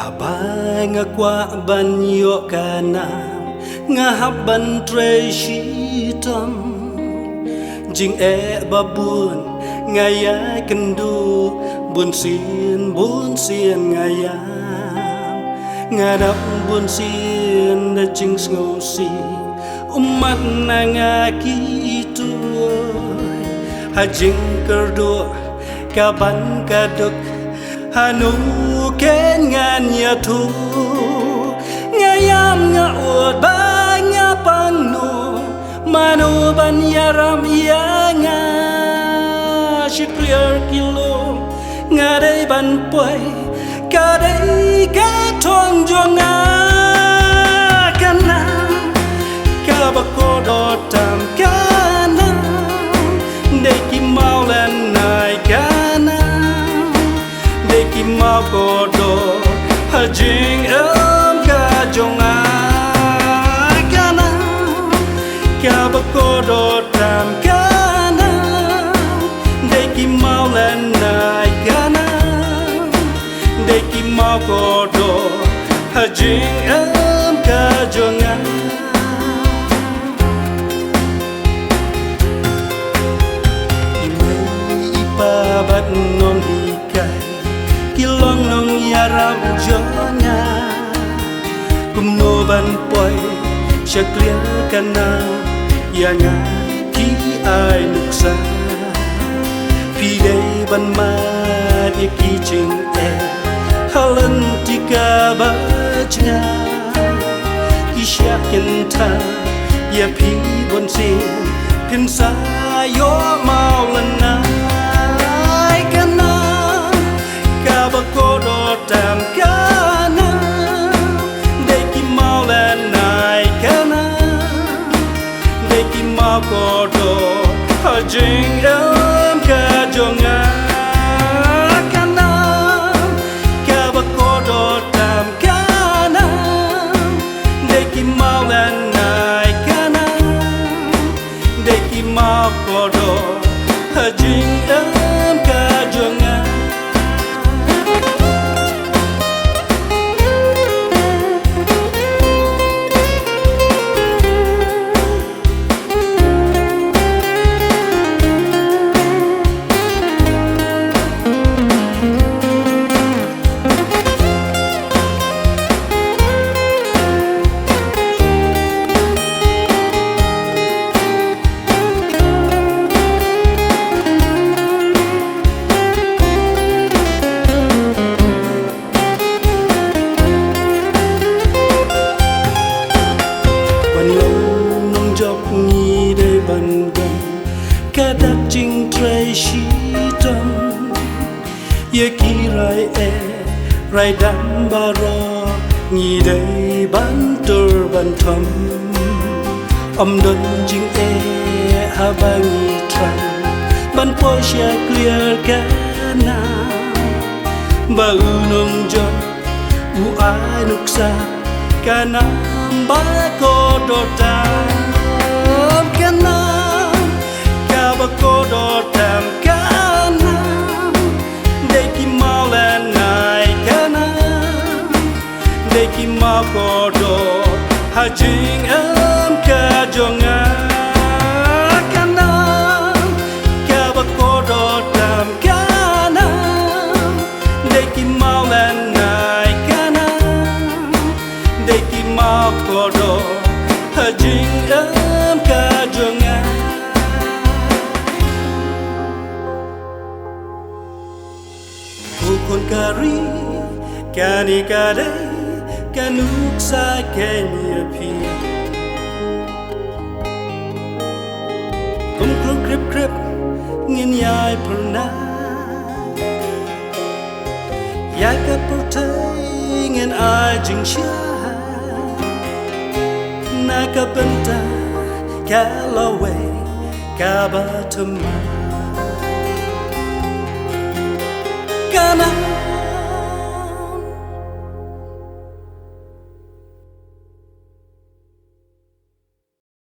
Habai nga kwa banyo kanam nga haban treshitam jing babun nga ya kendu bun sin nga ya nga dap bun sin da jing ngosi umat na nga kitu ha jing kerdo kaban kaduk hanu ken ngan ya thu ngayam nga ut ba nga pangno manu ban yaram ya nga shikliar kilo nga dei ban poi ka dei ka thong jo nga kana ka ba ko do tam kana dei ki mau len nai kana ki mau ko do ha jing ka jong a kana ka ba ko do tam kana de ki mau len nai kana de ki mau ko do ha jing ka jong a ipa bat nong kilong nong yaram jonya kumno ban poi shaklia kana yanga ki ai nuksa pi dei ban ma di ki ching e halan tika ba chna ki shakin ta ya pi bon sin pin sa yo mau lana ko do tam kana de ki mau len nai kana de ki mau ko do ha jing ka jonga kana ka ba ko do tam kana de ki mau len nai kana de ki mau ko do ha jing ka jonga kadak jing trai shi tam ye ki rai dam baro ni dei ban tur ban thom om don jing ha bang trai ban po sha clear kana ba unong jo u ai nuksa kana ba ko do ta kana ba ko do tam kana de ki mau len nai kana de ki mau ko do ha jing ka jong a kana ka ba ko do tam kana de ki mau len nai kana de ki mau ko do ha jing ka jong a kon kari kani kade kanuk sa kenya pi kom krip krip ngin yai perna ya ka pertai ngin ai jing sha na ka benta kalawe ka batuma kana